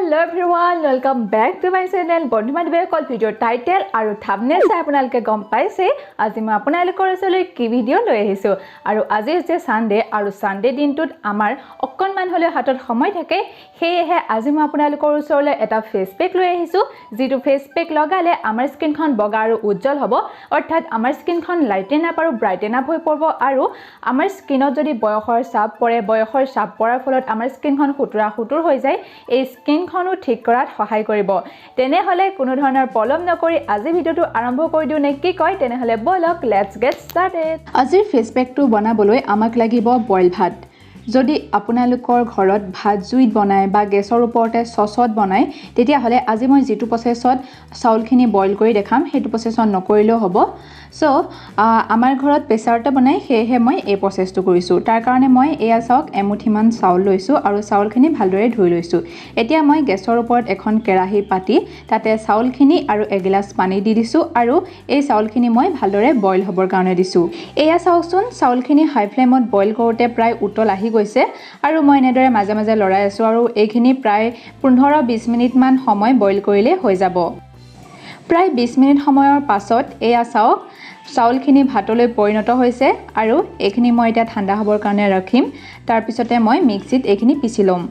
Hello everyone, welcome back to my channel. বন্ধু বান্ধৱীয়ে কল ভিডিঅ'ৰ title আৰু থাম্বনেল চাই আপোনালোকে গম পাইছে আজি মই আপোনালোকৰ ওচৰলৈ কি ভিডিঅ' লৈ আহিছো আৰু আজি হৈছে সানডে আৰু সানডে দিনটোত আমাৰ অকণমান হ'লে হাতত সময় থাকে সেয়েহে আজি মই আপোনালোকৰ ওচৰলৈ এটা ফেস পেক লৈ আহিছো যিটো ফেস পেক লগালে আমাৰ স্কিনখন বগা আৰু উজ্জ্বল হ'ব অৰ্থাৎ আমাৰ স্কিনখন লাইটেন আপ আৰু ব্ৰাইটেন আপ হৈ পৰিব আৰু আমাৰ স্কিনত যদি বয়সৰ চাপ পৰে বয়সৰ চাপ পৰাৰ ফলত আমাৰ স্কিনখন খুতুৰা হৈ যায় এই স্কিনখনো ঠিক কৰাত সহায় কৰিব তেনেহলে কোনো ধৰণৰ পলম নকৰি আজি ভিডিওটো আৰম্ভ কৰি দিও নে কি কয় তেনেহলে বলক লেটস গেট স্টাৰ্টেড আজিৰ ফেস পেকটো বনাবলৈ আমাক লাগিব বইল ভাত যদি আপোনালোকৰ ঘৰত ভাত জুইত বনায় বা গেছৰ ওপৰতে সসত বনায় তেতিয়া হলে আজি মই যেটো প্ৰসেছত চাউলখিনি বইল কৰি দেখাম হেতু প্ৰসেছত নকৰিলেও হ'ব সো আমাৰ ঘৰত প্ৰেছাৰতে বনায় হেহে মই এই প্ৰসেছটো কৰিছো তাৰ কাৰণে মই এয়া চাওক এমুঠিমান চাউল লৈছো আৰু চাউলখিনি ভালদৰে ধুই লৈছো এতিয়া মই গেছৰ ওপৰত এখন কেৰাহী পাতি তাতে চাউলখিনি আৰু এগিলাস পানী দি দিছো আৰু এই চাউলখিনি মই ভালদৰে বইল হ'বৰ কাৰণে দিছো এয়া চাওকচোন চাউলখিনি হাই ফ্লেমত বইল কৰোতে প্ৰায় উতল আহি গৈছে আৰু মই এনেদৰে মাজে মাজে লৰাই আছো আৰু এইখিনি প্ৰায় 15-20 মিনিট মান সময় বইল কৰিলে হৈ যাব প্ৰায় 20 মিনিট সময়ৰ পাছত এয়া চাওক চাউলখিনি ভাতলৈ পৰিণত হৈছে আৰু এইখিনি মই এটা ঠাণ্ডা হ'বৰ কাৰণে ৰাখিম তাৰ পিছতে মই মিক্সিত এইখিনি পিছি লম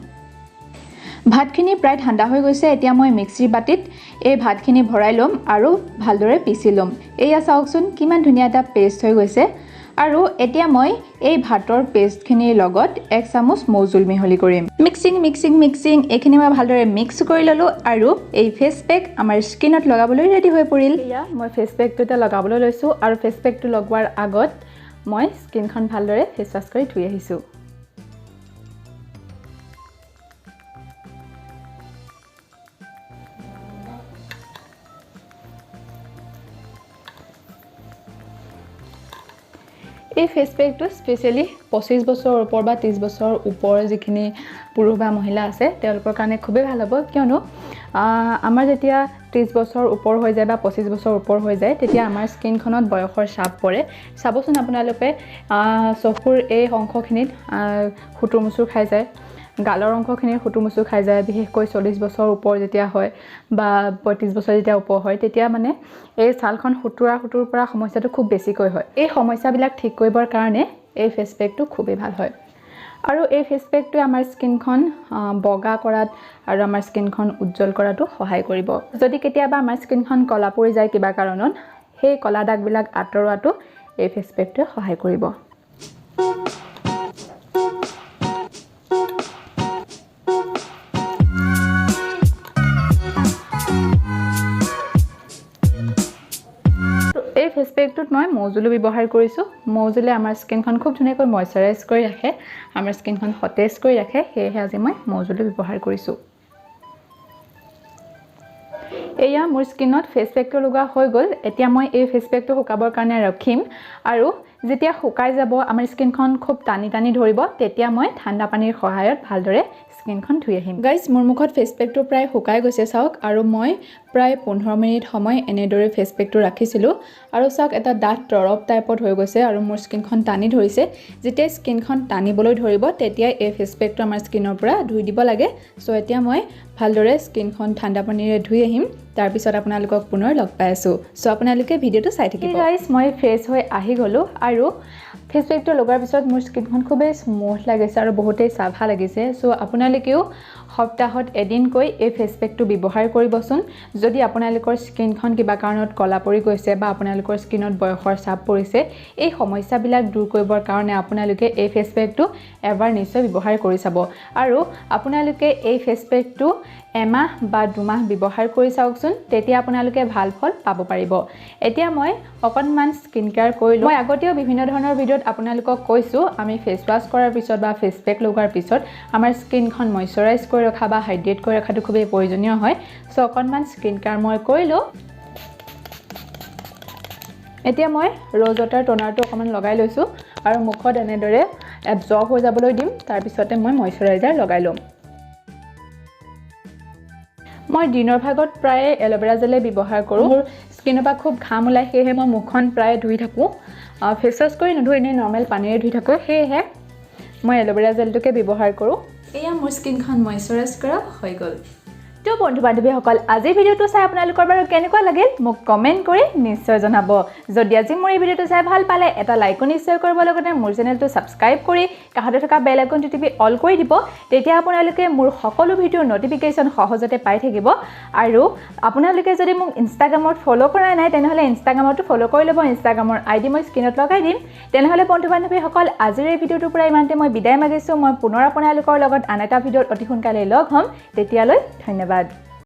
ভাতখিনি প্ৰায় ঠাণ্ডা হৈ গৈছে এতিয়া মই মিক্সিৰ বাটিত এই ভাতখিনি ভৰাই লম আৰু ভালদৰে পিছি লম এয়া চাওকচোন কিমান ধুনীয়া এটা পেষ্ট হৈ গৈছে আৰু এতিয়া মই এই ভাতৰ পেষ্টখিনিৰ লগত 1 চামুচ মৌজুল মিহলি কৰিম মিক্সিং এইখিনি মই ভালদৰে মিক্স কৰি ললো আৰু এই ফেস পেক আমাৰ স্কিনত লগাবলৈ ৰেডি হৈ পৰিল ইয়া মই ফেস পেকটো এটা লগাবলৈ লৈছো আৰু ফেস পেকটো লগোৱাৰ আগত মই স্কিনখন ভালদৰে ফেস ওয়াশ কৰি ধুই আহিছো এই ফেস পেকটো স্পেশালি 25 বছৰৰ ওপৰ বা 30 বছৰৰ ওপৰ যিখিনি পুৰুষ বা মহিলা আছে তেওঁলোকৰ কাৰণে খুবেই ভাল হ'ব কিয়নো আমাৰ যেতিয়া 30 বছৰ ওপৰ হৈ যায় বা 25 বছৰ ওপৰ হৈ যায় তেতিয়া আমাৰ স্কিনখনত বয়সৰ চাপ পৰে চাবচোন আপোনালোকে চকুৰ এই অংশখিনিত খুতুমুচুৰ খাই যায় গালৰ অংশখিনিৰ খুতুমুচুৰ খাই যায় বিশেষকৈ 40 বছৰ ওপৰ যেতিয়া হয় বা 35 বছৰ যেতিয়া ওপৰ হয় তেতিয়া মানে এই ছালখন খুতুৰ পৰা সমস্যাটো খুব বেছিকৈ হয় এই সমস্যাবিলাক ঠিক কৰিবৰ কাৰণে এই ফেস পেকটো খুবেই ভাল হয় আৰু এই ফেস পেকটোৱে আমাৰ স্কিনখন বগা কৰাত আৰু আমাৰ স্কিনখন উজ্জ্বল কৰাটো সহায় কৰিব যদি কেতিয়াবা আমাৰ স্কিনখন কলা পৰি যায় কিবা কাৰণত সেই কলা দাগবিলাক আঁতৰোৱাটো এই ফেস পেকটোৱে সহায় কৰিব এই ফেস পেকটোত মই মৌজুল ব্যৱহাৰ কৰিছো মৌজুলে আমাৰ স্কিনখন খুব ধুনীয়াকৈ ময়শ্চাৰাইজ কৰি ৰাখে আমাৰ স্কিনখন সতেজ কৰি ৰাখে হেহে আজি মই মৌজুল ব্যৱহাৰ কৰিছো এয়া মোৰ স্কিনত ফেস পেকটো লগা হৈ গল এতিয়া মই এই ফেস পেকটো শুকাবৰ কাৰণে ৰাখিম আৰু যেতিয়া শুকাই যাব আমাৰ স্কিনখন খুব টানি ধৰিব তেতিয়া মই ঠাণ্ডা পানীৰ সহায়ত ভালদৰে স্কিনখন ধুই আহিম গাইস মোৰ মুখত ফেস পেকটো প্ৰায় শুকাই গৈছে চাওক আৰু মই প্ৰায় 15 মিনিট সময় এনেদৰে ফেস পেকটো ৰাখিছিলো আৰু চাওক এটা ডাঠ তৰপ টাইপত হৈ গৈছে আৰু মোৰ স্কিনখন টানি ধৰিছে যেতিয়া স্কিনখন টানিবলৈ ধৰিব তেতিয়া এই ফেস পেকটো আমাৰ স্কিনৰ পৰা ধুই দিব লাগে সো এতিয়া মই ভালদৰে স্কিনখন ঠাণ্ডা পানীৰে ধুই আহিম তাৰ পিছত আপোনালোকক পুনৰ লগ পাই আছো সো আপোনালোকে ভিডিওটো চাই থাকিব গাইস মই ফ্ৰেছ হৈ আহি গলো আৰু ফেস পেকটো লগাৰ পিছত মোৰ স্কিনখন খুবেই স্মুথ লাগিছে আৰু বহুতেই সাফা লাগিছে সো আপোনালোকেও সপ্তাহত এদিনকৈ এই ফেস পেকটো ব্যৱহাৰ কৰিবচোন যদি আপোনালোকৰ স্কিনখন কিবা কাৰণত কলা পৰি গৈছে বা আপোনালোকৰ স্কিনত বয়সৰ চাপ পৰিছে এই সমস্যাবিলাক দূৰ কৰিবৰ কাৰণে আপোনালোকে এই ফেস পেকটো এবাৰ নিশ্চয় ব্যৱহাৰ কৰি চাব আৰু আপোনালোকে এই ফেস পেকটো এমাহ বা দুমাহ ব্যৱহাৰ কৰি চাওকচোন তেতিয়া আপোনালোকে ভাল ফল পাব পাৰিব এতিয়া মই অকণমান স্কিন কেয়াৰ কৰিলো মই আগতেও বিভিন্ন ধৰণৰ ভিডিঅ'ত আপোনালোকক কৈছো আমি ফেস ওয়াশ কৰাৰ পিছত বা ফেস পেক লগাৰ পিছত আমাৰ স্কিনখন ময়শ্চাৰাইজ কৰি ৰখা বা হাইড্ৰেট কৰি ৰখাটো খুবেই প্ৰয়োজনীয় হয় সো অকণমান স্কিন কেয়াৰ মই কৰিলো এতিয়া মই ৰ'জ ৱাটাৰ টোনাৰটো অকণমান লগাই লৈছো আৰু মুখত এনেদৰে এবজৰ্ব হৈ যাবলৈ দিম তাৰ পিছতে মই ময়শ্চাৰাইজাৰ লগাই লম মই দিনৰ ভাগত প্ৰায় এল'ভেৰা জেল ব্যৱহাৰ কৰোঁ মোৰ স্কিনৰ পৰা খুব ঘাম ওলাই হেহে মই মুখখন প্ৰায় ধুই থাকো ফেস ওয়াশ কৰি নধুই এনে নৰ্মেল পানীৰে ধুই থাকো হেহে মই এল'ভেৰা জেলটোকে ব্যৱহাৰ কৰোঁ এয়া মোৰ স্কিনখন ময়শ্চাৰাইজ কৰা হৈ গ'ল তো বন্ধু বান্ধৱীসকল আজিৰ ভিডিঅ'টো চাই আপোনালোকৰ বাৰু কেনেকুৱা লাগিল মোক কমেণ্ট কৰি নিশ্চয় জনাব যদি আজি মোৰ এই ভিডিঅ'টো চাই ভাল পালে এটা লাইক নিশ্চয় কৰিব লগতে মোৰ চেনেলটো সাবস্ক্ৰাইব কৰি কাষতে থকা বেল আইকনটো টিপি অল কৰি দিব তেতিয়া আপোনালোকে মোৰ সকলো ভিডিঅ'ৰ নটিফিকেশ্যন সহজতে পাই থাকিব আৰু আপোনালোকে যদি মোক ইনষ্টাগ্ৰামত ফলো কৰা নাই তেনেহলে ইনষ্টাগ্ৰামতো ফলো কৰি ল'ব ইনষ্টাগ্ৰামৰ আইডি মই স্ক্ৰীনত লগাই দিম তেনেহলে বন্ধু বান্ধৱীসকল আজিৰ এই ভিডিঅ'টোৰ পৰা ইমানতে মই বিদায় মাগিছো মই পুনৰ আপোনালোকৰ লগত আন এটা ভিডিঅ'ত অতি সোনকালে লগ হ'ম তেতিয়ালৈ ধন্যবাদ